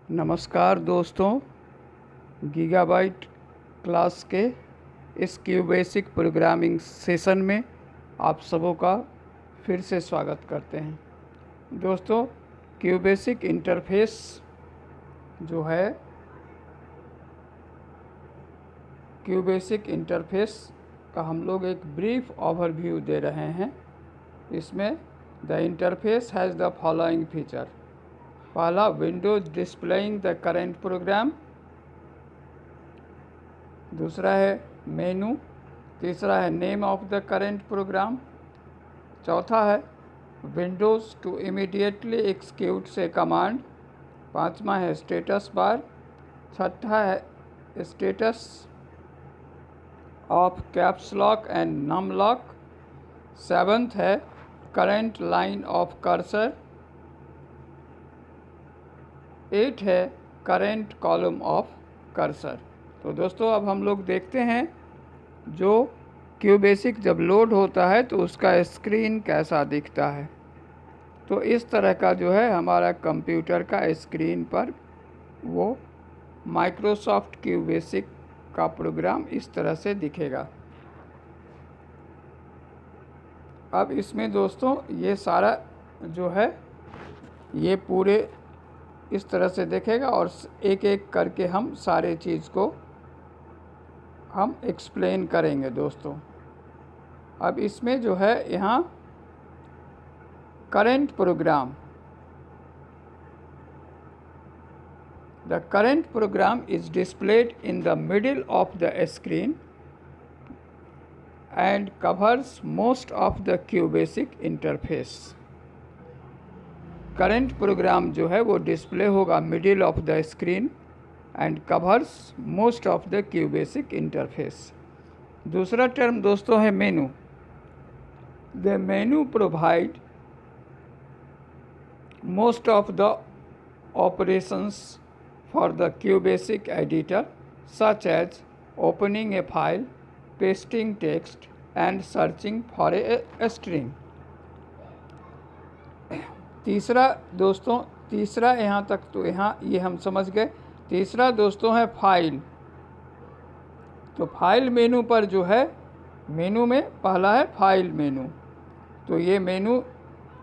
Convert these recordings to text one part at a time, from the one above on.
नमस्कार दोस्तों, gigabyte class के इस क्यूबेसिक प्रोग्रामिंग सेशन में आप सबों का फिर से स्वागत करते हैं। दोस्तों, क्यूबेसिक इंटरफेस जो है, क्यूबेसिक इंटरफेस का हम लोग एक ब्रीफ ओवरव्यू दे रहे हैं। इसमें the interface has the following feature. पहला, windows displaying the current program. दूसरा है मेनू। तीसरा है name of the current program. चौथा है विंडोज़ टू इमीडिएटली एक्सिक्यूट से कमांड। पांचवा है स्टेटस बार। छठा है status of caps lock and num lock. Seventh है करेंट लाइन ऑफ कर्सर। 8 है करेंट कॉलम ऑफ कर्सर। तो दोस्तों, अब हम लोग देखते हैं जो क्यूबेसिक जब लोड होता है तो उसका स्क्रीन कैसा दिखता है। तो इस तरह का जो है हमारा कंप्यूटर का स्क्रीन पर वो माइक्रोसॉफ्ट क्यूबेसिक का प्रोग्राम इस तरह से दिखेगा। अब इसमें दोस्तों ये सारा जो है ये पूरे इस तरह से देखेगा और एक एक करके हम सारे चीज़ को हम एक्सप्लेन करेंगे दोस्तों। अब इसमें जो है यहाँ current program, the current program is displayed in the middle of the screen and covers most of the QBasic interface. Current program जो है वो डिस्प्ले होगा middle of the screen and covers most of the QBasic interface. दूसरा term दोस्तों है menu. The menu provide most of the operations for the QBasic editor such as opening a file, pasting text and searching for a string. तीसरा दोस्तों, तीसरा यहाँ तक तो यहाँ ये हम समझ गए। तीसरा दोस्तों है फाइल। तो फाइल मेनू पर जो है, मेनू में पहला है फाइल मेनू। तो ये मेनू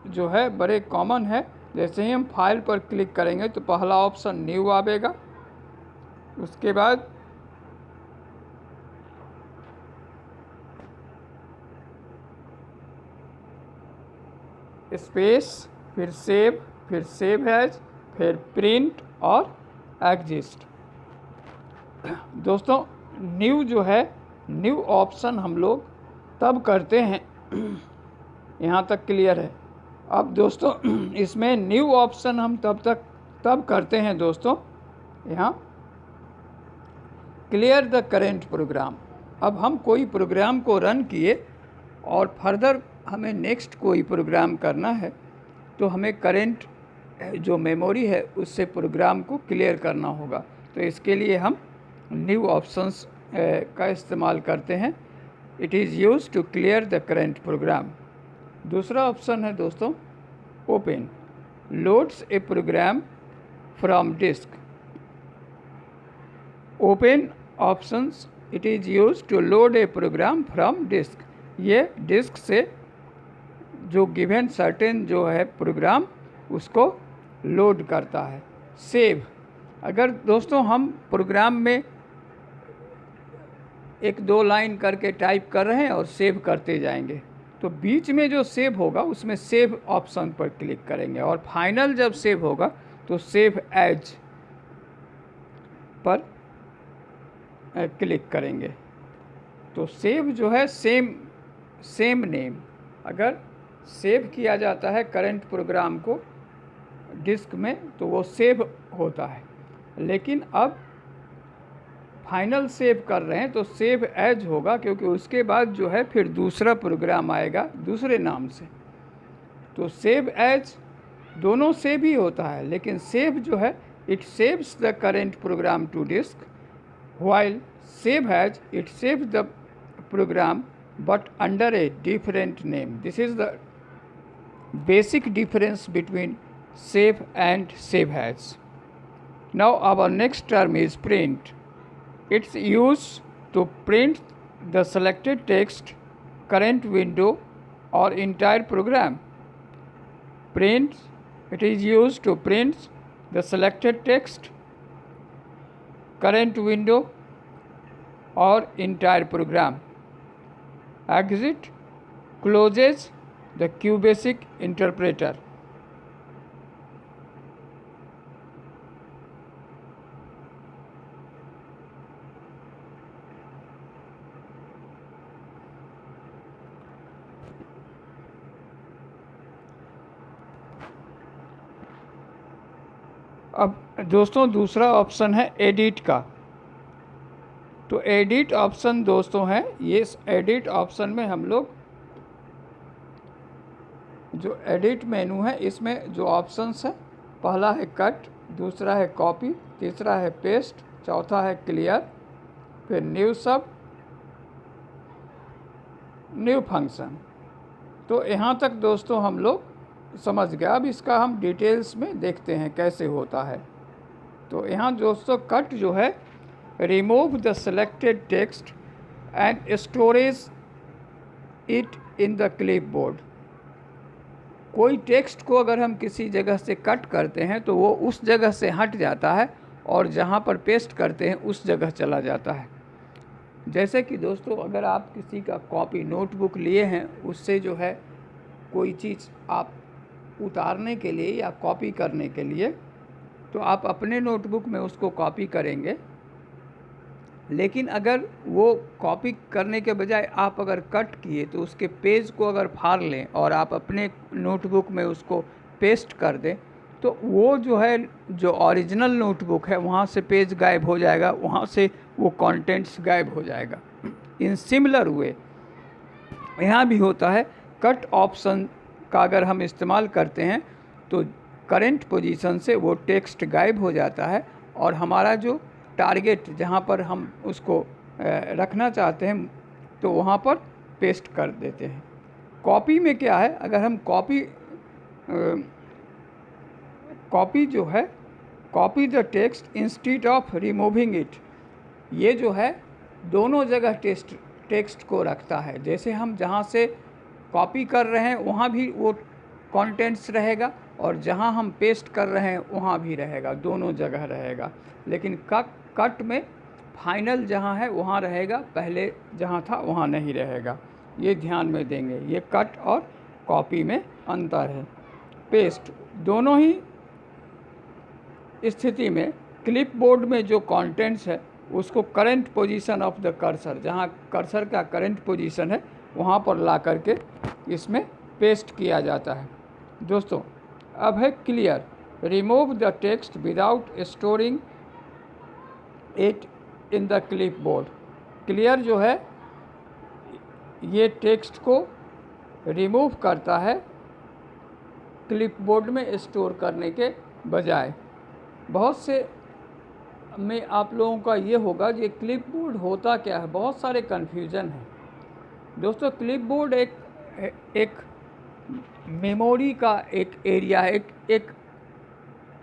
जो है बड़े कॉमन है। जैसे ही हम फाइल पर क्लिक करेंगे तो पहला ऑप्शन न्यू आवेगा। उसके बाद स्पेस, फिर सेव, फिर सेव एज, फिर प्रिंट और एग्जिस्ट। दोस्तों, न्यू जो है, न्यू ऑप्शन हम लोग तब करते हैं, यहाँ तक क्लियर है। अब दोस्तों इसमें न्यू ऑप्शन हम तब करते हैं दोस्तों, यहाँ क्लियर द करेंट प्रोग्राम। अब हम कोई प्रोग्राम को रन किए और फर्दर हमें नेक्स्ट कोई प्रोग्राम करना है तो हमें करेंट जो मेमोरी है उससे प्रोग्राम को क्लियर करना होगा। तो इसके लिए हम न्यू ऑप्शंस का इस्तेमाल करते हैं। It is use to clear the current program. दूसरा ऑप्शन है दोस्तों open, loads a program from disk. Open options, it is use to load a program from disk. ये डिस्क से जो गिवन सर्टेन जो है प्रोग्राम उसको लोड करता है। सेव, अगर दोस्तों हम प्रोग्राम में एक दो लाइन करके टाइप कर रहे हैं और सेव करते जाएंगे तो बीच में जो सेव होगा उसमें सेव ऑप्शन पर क्लिक करेंगे और फाइनल जब सेव होगा तो सेव एज पर क्लिक करेंगे। तो सेव जो है सेम नेम, अगर सेव किया जाता है करेंट प्रोग्राम को डिस्क में तो वो सेव होता है। लेकिन अब फाइनल सेव कर रहे हैं तो सेव एज होगा, क्योंकि उसके बाद जो है फिर दूसरा प्रोग्राम आएगा दूसरे नाम से। तो सेव एज दोनों सेव ही होता है, लेकिन सेव जो है it saves the current program to disk, while save as it saves the program but under a different name. This is the basic difference between save and save as. Now our next term is print. It's used to print the selected text, current window or entire program. Print, it is used to print the selected text, current window or entire program. Exit closes the QBasic interpreter. अब दोस्तों दूसरा option है edit का। तो edit option दोस्तों है, ये edit option में हम लोग जो एडिट मेनू है इसमें जो ऑप्शंस है, पहला है कट, दूसरा है कॉपी, तीसरा है पेस्ट, चौथा है क्लियर, फिर न्यू सब, न्यू फंक्शन। तो यहाँ तक दोस्तों हम लोग समझ गए। अब इसका हम डिटेल्स में देखते हैं कैसे होता है। तो यहाँ दोस्तों कट जो है, remove the selected text and storage it in the clipboard. कोई टेक्स्ट को अगर हम किसी जगह से कट करते हैं तो वो उस जगह से हट जाता है और जहाँ पर पेस्ट करते हैं उस जगह चला जाता है। जैसे कि दोस्तों अगर आप किसी का कॉपी नोटबुक लिए हैं, उससे जो है कोई चीज़ आप उतारने के लिए या कॉपी करने के लिए, तो आप अपने नोटबुक में उसको कॉपी करेंगे। लेकिन अगर वो कॉपी करने के बजाय आप अगर कट किए तो उसके पेज को अगर फाड़ लें और आप अपने नोटबुक में उसको पेस्ट कर दें, तो वो जो है जो ओरिजिनल नोटबुक है वहाँ से पेज गायब हो जाएगा, वहाँ से वो कंटेंट्स गायब हो जाएगा। इन सिमिलर वे यहाँ भी होता है। कट ऑप्शन का अगर हम इस्तेमाल करते हैं तो करेंट पोजीशन से वो टेक्स्ट गायब हो जाता है और हमारा जो टारगेट जहाँ पर हम उसको रखना चाहते हैं तो वहाँ पर पेस्ट कर देते हैं। कॉपी में क्या है, अगर हम कॉपी जो है, copy the text instead of removing it, ये जो है दोनों जगह टेक्स्ट को रखता है। जैसे हम जहाँ से कॉपी कर रहे हैं वहाँ भी वो कंटेंट्स रहेगा और जहाँ हम पेस्ट कर रहे हैं वहाँ भी रहेगा, दोनों जगह रहेगा। लेकिन कट में फाइनल जहाँ है वहाँ रहेगा, पहले जहाँ था वहाँ नहीं रहेगा। ये ध्यान में देंगे, ये कट और कॉपी में अंतर है। पेस्ट, दोनों ही स्थिति में क्लिपबोर्ड में जो कंटेंट्स है उसको current position of the cursor, जहाँ कर्सर का करंट पोजीशन है वहाँ पर ला करके इसमें पेस्ट किया जाता है। दोस्तों अब है clear, remove the text without storing it in the clipboard. Clear जो है ये टेक्स्ट को रिमूव करता है क्लिपबोर्ड में स्टोर करने के बजाय। बहुत से में आप लोगों का ये होगा ये क्लिपबोर्ड होता क्या है, बहुत सारे कन्फ्यूज़न है। दोस्तों क्लिपबोर्ड एक मेमोरी का एक एरिया है, एक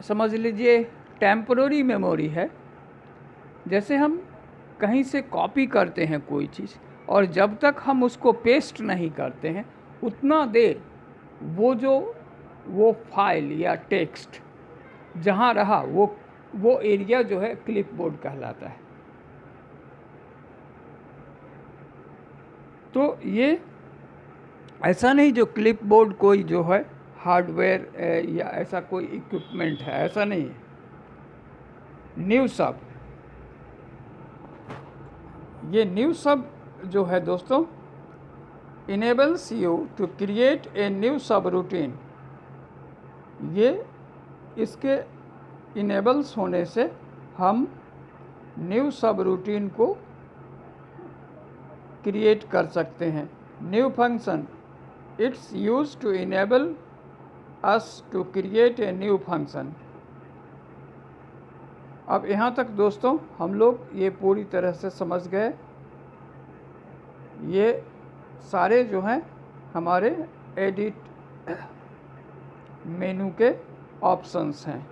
समझ लीजिए टेम्पररी मेमोरी है। जैसे हम कहीं से कॉपी करते हैं कोई चीज़ और जब तक हम उसको पेस्ट नहीं करते हैं उतना देर वो फाइल या टेक्स्ट जहाँ रहा वो एरिया जो है क्लिपबोर्ड कहलाता है। तो ये ऐसा नहीं जो क्लिपबोर्ड कोई जो है हार्डवेयर या ऐसा कोई इक्विपमेंट है, ऐसा नहीं है। न्यू सब, ये न्यू सब जो है दोस्तों enables you to create a new subroutine. ये इसके इनेबल्स होने से हम न्यू सब रूटीन को क्रिएट कर सकते हैं। New function, its use to enable us to create a new function. अब यहाँ तक दोस्तों हम लोग ये पूरी तरह से समझ गए। ये सारे जो हैं हमारे एडिट मेनू के ऑप्शंस हैं।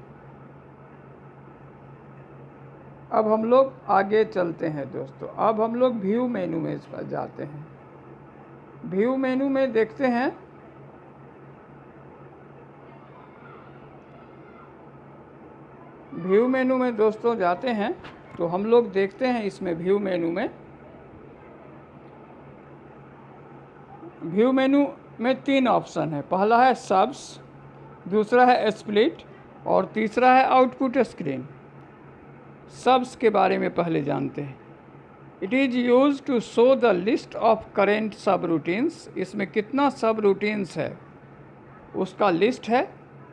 अब हम लोग आगे चलते हैं दोस्तों। अब हम लोग व्यू मेनू में जाते हैं। व्यू मेनू में देखते हैं, व्यू मेनू में दोस्तों जाते हैं तो हम लोग देखते हैं इसमें व्यू मेनू में 3 ऑप्शन है। पहला है सब्स, दूसरा है स्प्लिट और तीसरा है आउटपुट स्क्रीन। सब्स के बारे में पहले जानते हैं। It is use to show the list of current subroutines. इसमें कितना सब रूटीन्स है उसका लिस्ट है,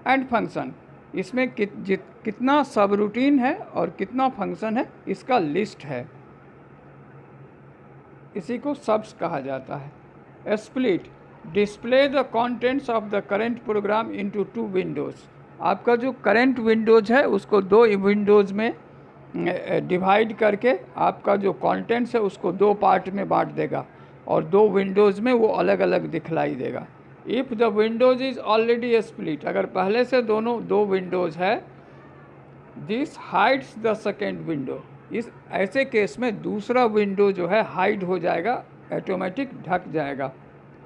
एंड फंक्शन, इसमें कितना सब रूटीन है और कितना फंक्शन है इसका लिस्ट है। इसी को सब्स कहा जाता है। Split, display the contents of the current programme into 2 Windows. आपका जो करेंट विंडोज़ है उसको 2 विंडोज़ में डिवाइड करके आपका जो कंटेंट्स है उसको 2 पार्ट में बांट देगा और 2 विंडोज़ में वो अलग अलग दिखलाई देगा। If the windows is already split, अगर पहले से दोनों 2 विंडोज़ है, this hides the second window. इस ऐसे केस में दूसरा विंडो जो है हाइड हो जाएगा, ऑटोमेटिक ढक जाएगा,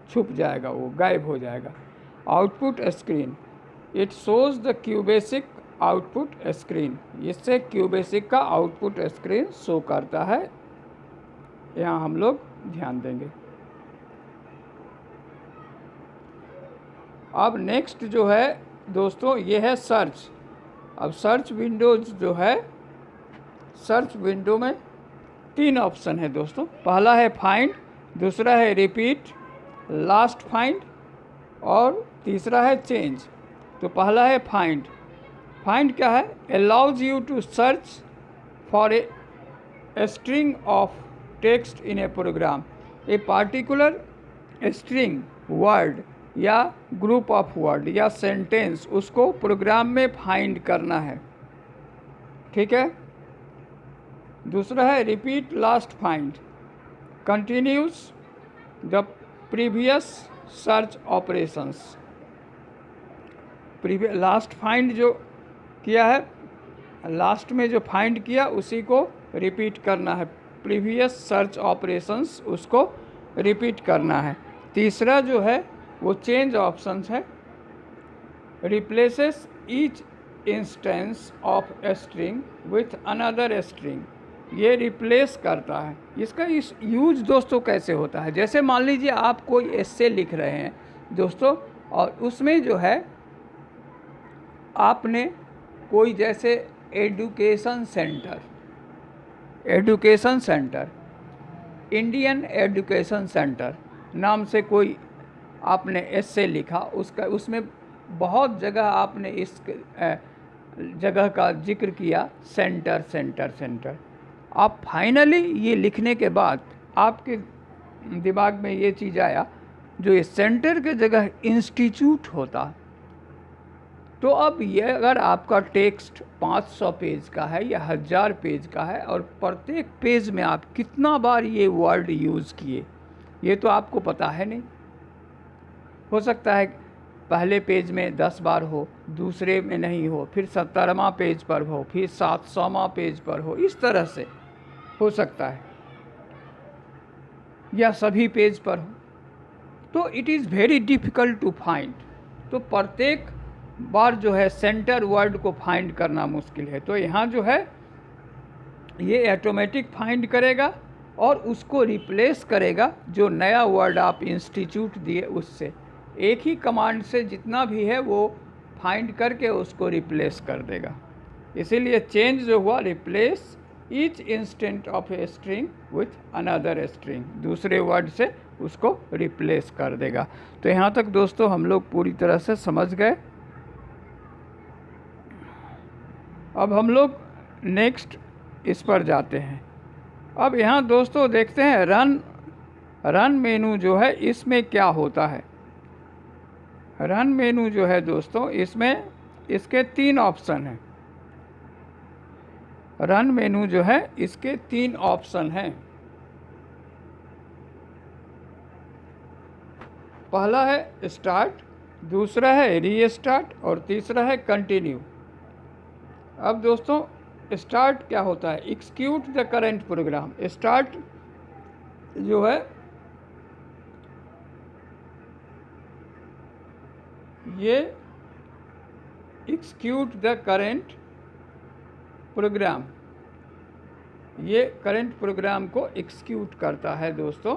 छुप जाएगा, वो गायब हो जाएगा। Output screen, it shows the QBasic output screen. इससे क्यूबेसिक का आउटपुट स्क्रीन शो करता है। यहाँ हम लोग ध्यान देंगे। अब नेक्स्ट जो है दोस्तों ये है सर्च। अब सर्च विंडोज जो है, सर्च विंडो में 3 ऑप्शन है दोस्तों। पहला है फाइंड, दूसरा है रिपीट, लास्ट फाइंड और तीसरा है चेंज। तो पहला है फाइंड। फाइंड क्या है? Allows you to search for a string of text in a program. A particular string, word या ग्रुप ऑफ वर्ड या सेंटेंस, उसको प्रोग्राम में फाइंड करना है। ठीक है। दूसरा है repeat last find, continues the previous search operations. Last find जो किया है, लास्ट में जो फाइंड किया उसी को रिपीट करना है। प्रीवियस सर्च ऑपरेशंस उसको रिपीट करना है। तीसरा जो है वो चेंज ऑप्शंस है। Replaces each instance of a string with another string. ये रिप्लेस करता है। इसका इस यूज दोस्तों कैसे होता है? जैसे मान लीजिए आप कोई एस्से लिख रहे हैं दोस्तों, और उसमें जो है आपने कोई जैसे education centre, Indian education centre नाम से कोई आपने एस्से लिखा, उसमें बहुत जगह आपने इस जगह का जिक्र किया, सेंटर। आप फाइनली ये लिखने के बाद आपके दिमाग में ये चीज़ आया, जो ये सेंटर के जगह इंस्टीट्यूट होता। तो अब ये अगर आपका टेक्स्ट 500 पेज का है या 1000 पेज का है और प्रत्येक पेज में आप कितना बार ये वर्ड यूज़ किए, ये तो आपको पता है नहीं। हो सकता है पहले पेज में 10 बार हो, दूसरे में नहीं हो, फिर 70वां पेज पर हो, फिर 700वां पेज पर हो, इस तरह से हो सकता है, या सभी पेज पर हो। तो it is very difficult to find. तो प्रत्येक बार जो है सेंटर वर्ड को फाइंड करना मुश्किल है। तो यहाँ जो है ये ऑटोमेटिक फाइंड करेगा और उसको रिप्लेस करेगा जो नया वर्ड आप इंस्टीट्यूट दिए उससे। एक ही कमांड से जितना भी है वो फाइंड करके उसको रिप्लेस कर देगा। इसीलिए चेंज जो हुआ, replace each instant of a string with another string, दूसरे वर्ड से उसको रिप्लेस कर देगा। तो यहाँ तक दोस्तों हम लोग पूरी तरह से समझ गए। अब हम लोग नेक्स्ट इस पर जाते हैं। अब यहाँ दोस्तों देखते हैं रन मेनू जो है इसमें क्या होता है। रन मेनू जो है दोस्तों इसमें इसके 3 ऑप्शन हैं। रन मेनू जो है इसके 3 ऑप्शन हैं। पहला है स्टार्ट, दूसरा है रीस्टार्ट और तीसरा है कंटिन्यू। अब दोस्तों स्टार्ट क्या होता है, execute the current program. Start जो है ये एक्सिक्यूट द करंट प्रोग्राम, ये करंट प्रोग्राम को एक्सिक्यूट करता है दोस्तों।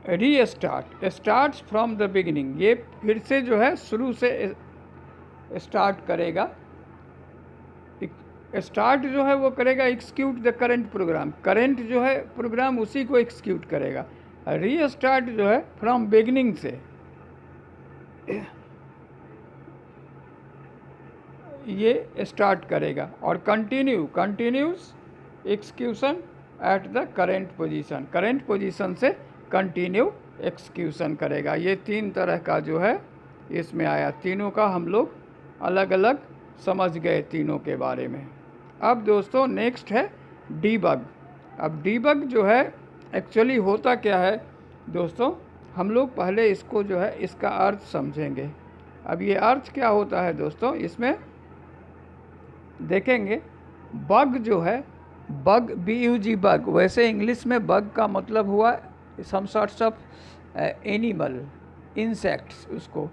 Restart, start from the beginning, ये फिर से जो है शुरू से स्टार्ट करेगा। स्टार्ट जो है वो करेगा execute the current program, current जो है प्रोग्राम उसी को एक्सिक्यूट करेगा। रीस्टार्ट जो है फ्रॉम बिगिनिंग से ये स्टार्ट करेगा। और continuous execution at the current position, current position से कंटिन्यू एक्सिक्यूशन करेगा। ये तीन तरह का जो है इसमें आया, तीनों का हम लोग अलग अलग समझ गए तीनों के बारे में। अब दोस्तों नेक्स्ट है डीबग। अब डीबग जो है एक्चुअली होता क्या है दोस्तों, हम लोग पहले इसको जो है इसका अर्थ समझेंगे। अब ये अर्थ क्या होता है दोस्तों, इसमें देखेंगे बग जो है, बग BUG बग, वैसे इंग्लिश में बग का मतलब हुआ सम सॉर्ट्स ऑफ एनिमल, इंसेक्ट्स, उसको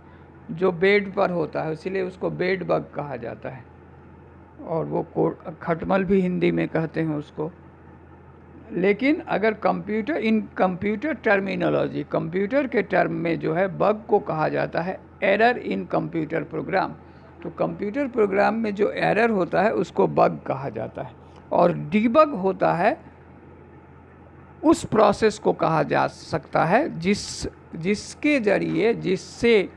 जो बेड पर होता है इसीलिए उसको बेड बग कहा जाता है, और वो खटमल भी हिंदी में कहते हैं उसको। लेकिन अगर कंप्यूटर टर्मिनोलॉजी, कंप्यूटर के टर्म में जो है बग को कहा जाता है एरर इन कंप्यूटर प्रोग्राम। तो कंप्यूटर प्रोग्राम में जो एरर होता है उसको बग कहा जाता है। और डीबग होता है उस प्रोसेस को कहा जा सकता है जिसके ज़रिए, जिससे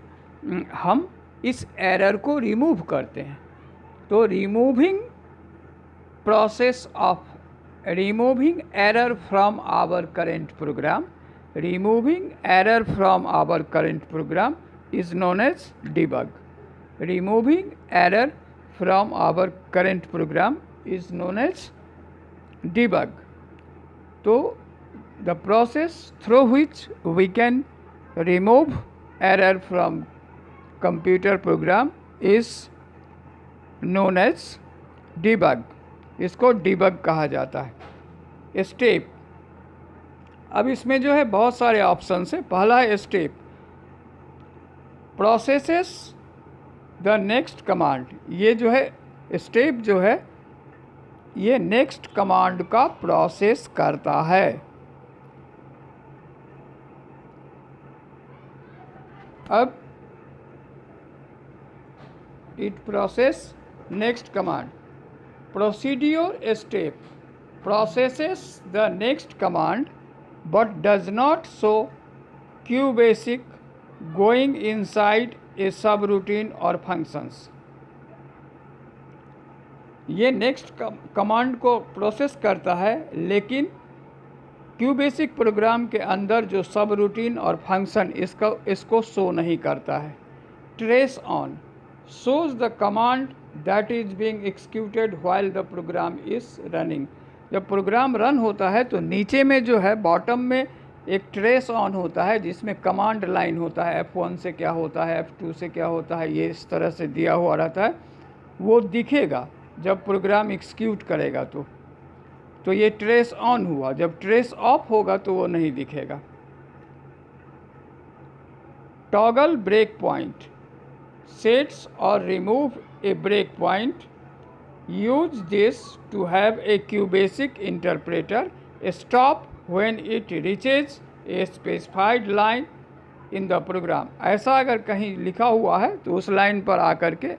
हम इस एरर को रिमूव करते हैं। तो removing process of removing error from our current program, removing error from our current program is known as debug. Removing error from our current program is known as debug. So the process through which we can remove error from computer program is known as debug. इसको debug कहा जाता है। Step, अब इसमें जो है बहुत सारे ऑप्शन है। पहला है step, processes the next command. ये जो है स्टेप जो है ये नेक्स्ट कमांड का प्रोसेस करता है। अब it process next command. Procedure step processes the next command but does not show QBasic going inside a subroutine or functions. ये नेक्स्ट कमांड को प्रोसेस करता है लेकिन QBasic प्रोग्राम के अंदर जो सब रूटीन और फंक्शन इसको शो नहीं करता है। Trace on shows the command that is being executed while the program is running. जब प्रोग्राम रन होता है तो नीचे में जो है बॉटम में एक ट्रेस ऑन होता है जिसमें कमांड लाइन होता है, F1 से क्या होता है, F2 से क्या होता है, ये इस तरह से दिया हुआ रहता है। वो दिखेगा जब प्रोग्राम एग्जीक्यूट करेगा तो ये ट्रेस ऑन हुआ। जब ट्रेस ऑफ होगा तो वो नहीं दिखेगा। Toggle breakpoint sets or remove a breakpoint. Use this to have a QBasic interpreter stop when it reaches a specified line in the program. ऐसा अगर कहीं लिखा हुआ है तो उस लाइन पर आकर के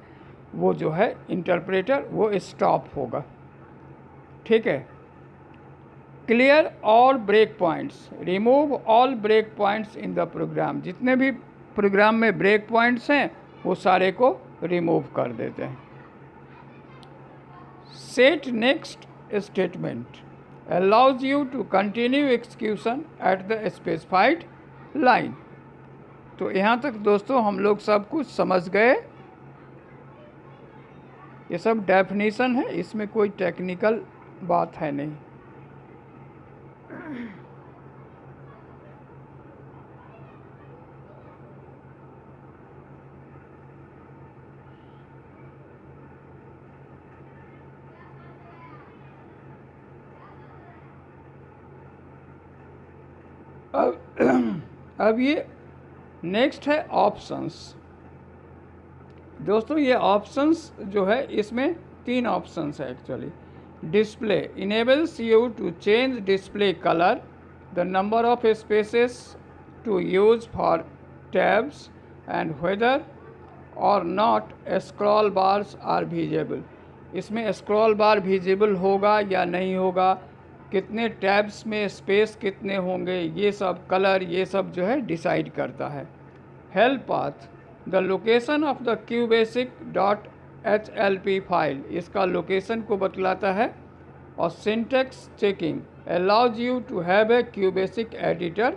वो जो है इंटरप्रेटर वो स्टॉप होगा। ठीक है। Clear all breakpoints, remove all breakpoints in the program. जितने भी प्रोग्राम में ब्रेक पॉइंट्स हैं वो सारे को रिमूव कर देते हैं। Set next statement allows you to continue execution at the specified line. तो यहाँ तक दोस्तों हम लोग सब कुछ समझ गए। ये सब डेफिनेशन है, इसमें कोई टेक्निकल बात है नहीं। अब अब ये नेक्स्ट है ऑप्शंस। दोस्तों ये ऑप्शंस जो है, इसमें 3 ऑप्शंस है actually. Display enables you to change display colour, the number of spaces to use for tabs and whether or not scroll bars are visible. इसमें स्क्रॉल बार विजिबल होगा या नहीं होगा, कितने टैब्स में स्पेस कितने होंगे, ये सब कलर, ये सब जो है डिसाइड करता है। Help path, the location of the QBasic.HLP file, इसका लोकेशन को बतलाता है। और syntax checking allows you to have a QBasic editor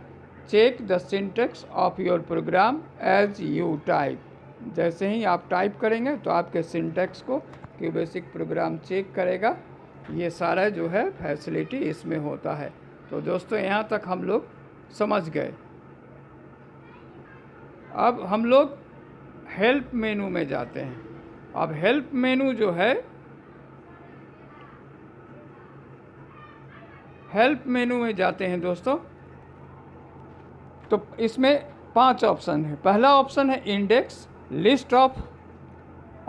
check the syntax of your program as you type. जैसे ही आप टाइप करेंगे तो आपके सिंटेक्स को QBasic प्रोग्राम चेक करेगा। ये सारा जो है फैसिलिटी इसमें होता है। तो दोस्तों यहाँ तक हम लोग समझ गए। अब हम लोग हेल्प मेनू में जाते हैं। अब हेल्प मेनू जो है, हेल्प मेनू में जाते हैं दोस्तों, तो इसमें 5 ऑप्शन है। पहला ऑप्शन है index, list of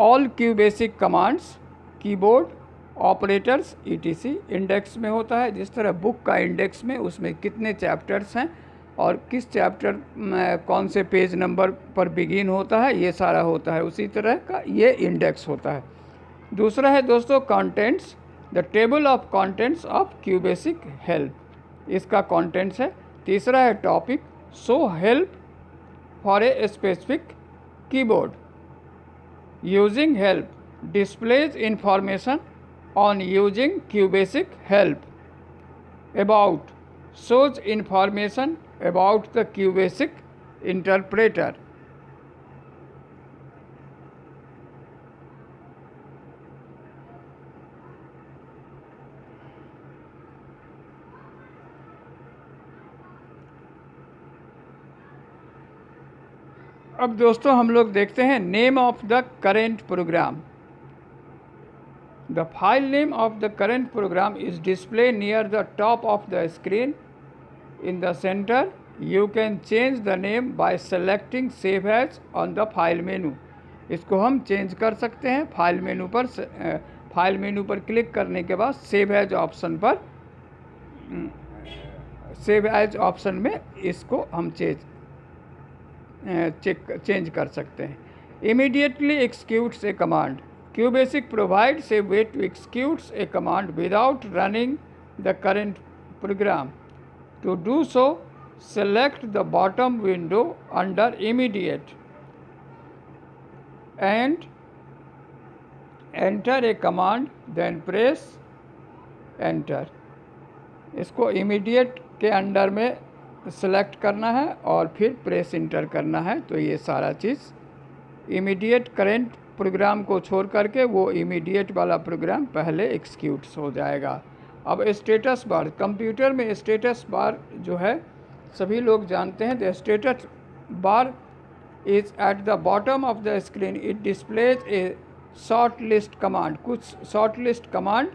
all QBasic commands, keyboard operators ETC। Index में होता है जिस तरह बुक का इंडेक्स में उसमें कितने चैप्टर्स हैं और किस चैप्टर में कौन से पेज नंबर पर बिगिन होता है, ये सारा होता है, उसी तरह का ये इंडेक्स होता है। दूसरा है दोस्तों contents, the table of contents of QBasic help, इसका कंटेंट्स है। तीसरा है topic, show help for a specific keyboard, using help displays information on using QBasic help, about shows information about the QBasic interpreter। अब दोस्तों हम लोग देखते हैं name of the current program. The file name of the current program is displayed near the top of the screen. In the center, you can change the name by selecting Save As on the file menu। इसको हम change कर सकते हैं file menu पर click करने के बाद save as option पर, सेव एज ऑप्शन में इसको हम चेंज कर सकते हैं। Immediately executes a command, QBasic provides a way to execute a command without running the current program। To do so, select the bottom window under Immediate and enter a command, then press Enter। इसको Immediate के under में select करना है और फिर press inter करना है। तो ये सारा चीज़ इमीडिएट करेंट प्रोग्राम को छोड़ करके वो इमीडिएट वाला प्रोग्राम पहले एक्सिक्यूट्स हो जाएगा। अब स्टेटस बार, कंप्यूटर में स्टेटस बार जो है सभी लोग जानते हैं। The status bar is at the bottom of the screen, it displays A short list command. कुछ शॉर्ट लिस्ट कमांड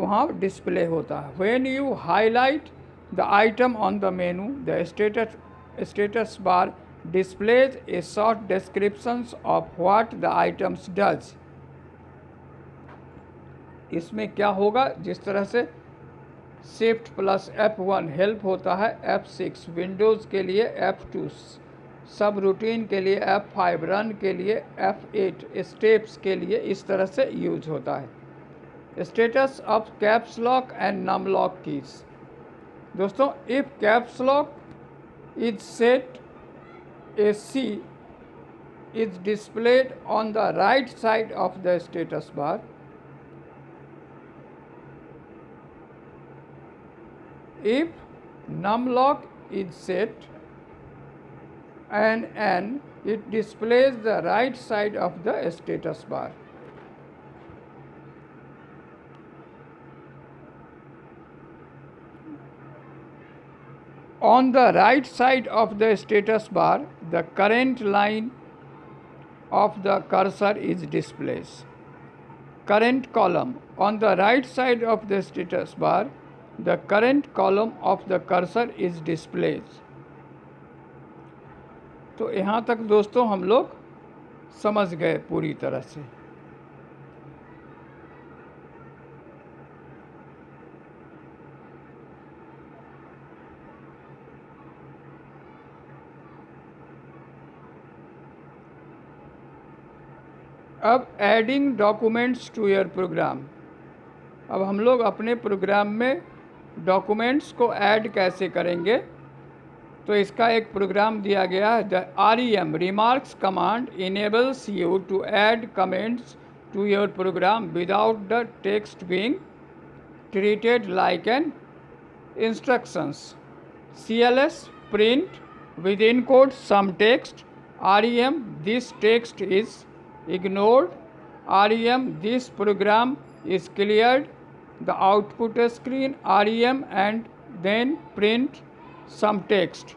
वहाँ डिस्प्ले होता है। When you highlight the item on the menu, the status bar displays a short descriptions of what the items does। इसमें क्या होगा, जिस तरह से Shift + F1 हेल्प होता है, F6 विंडोज़ के लिए, F2 सब रूटीन के लिए, F5 रन के लिए, F8 स्टेप्स के लिए, इस तरह से यूज होता है। Status of caps lock and num lock keys. दोस्तों if caps lock is set, a C is displayed on the right side of the status bar। If numlock is set and it displays the right side of the status bar। On the right side of the status bar, the current line of the cursor is displayed। Current column, on the right side of the status bar, the current column of the cursor is displays. तो यहाँ तक दोस्तों हम लोग समझ गए पूरी तरह से। अब adding documents to your program. अब हम लोग अपने प्रोग्राम में डॉक्यूमेंट्स को ऐड कैसे करेंगे, तो इसका एक प्रोग्राम दिया गया है। The REM remarks command enables you to add comments to your program without the text being treated like an instructions. CLS print within code some text. REM this text is ignored. REM this program is cleared. The output screen REM and then print some text।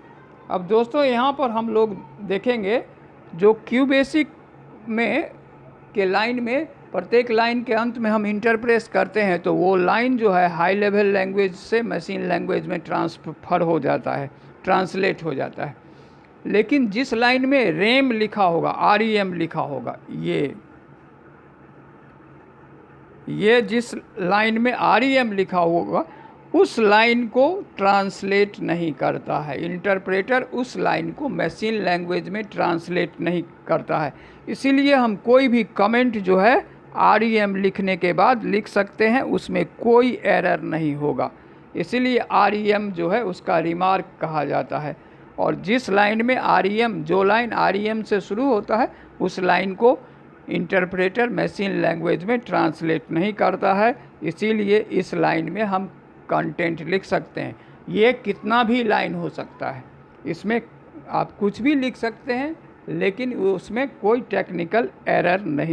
अब दोस्तों यहाँ पर हम लोग देखेंगे जो QBasic में के लाइन में प्रत्येक लाइन के अंत में हम इंटरप्रेस करते हैं, तो वो लाइन जो है हाई लेवल लैंग्वेज से मशीन लैंग्वेज में ट्रांसफ़र हो जाता है, ट्रांसलेट हो जाता है। लेकिन जिस लाइन में रेम लिखा होगा, REM लिखा होगा, ये जिस लाइन में REM लिखा होगा उस लाइन को ट्रांसलेट नहीं करता है। इंटरप्रेटर उस लाइन को मशीन लैंग्वेज में ट्रांसलेट नहीं करता है। इसीलिए हम कोई भी कमेंट जो है REM लिखने के बाद लिख सकते हैं, उसमें कोई एरर नहीं होगा। इसीलिए REM जो है उसका रिमार्क कहा जाता है। और जिस लाइन में REM, जो लाइन REM से शुरू होता है, उस लाइन को इंटरप्रेटर मशीन लैंग्वेज में ट्रांसलेट नहीं करता है। इसीलिए इस लाइन में हम कंटेंट लिख सकते हैं। ये कितना भी लाइन हो सकता है, इसमें आप कुछ भी लिख सकते हैं, लेकिन उसमें कोई टेक्निकल एरर नहीं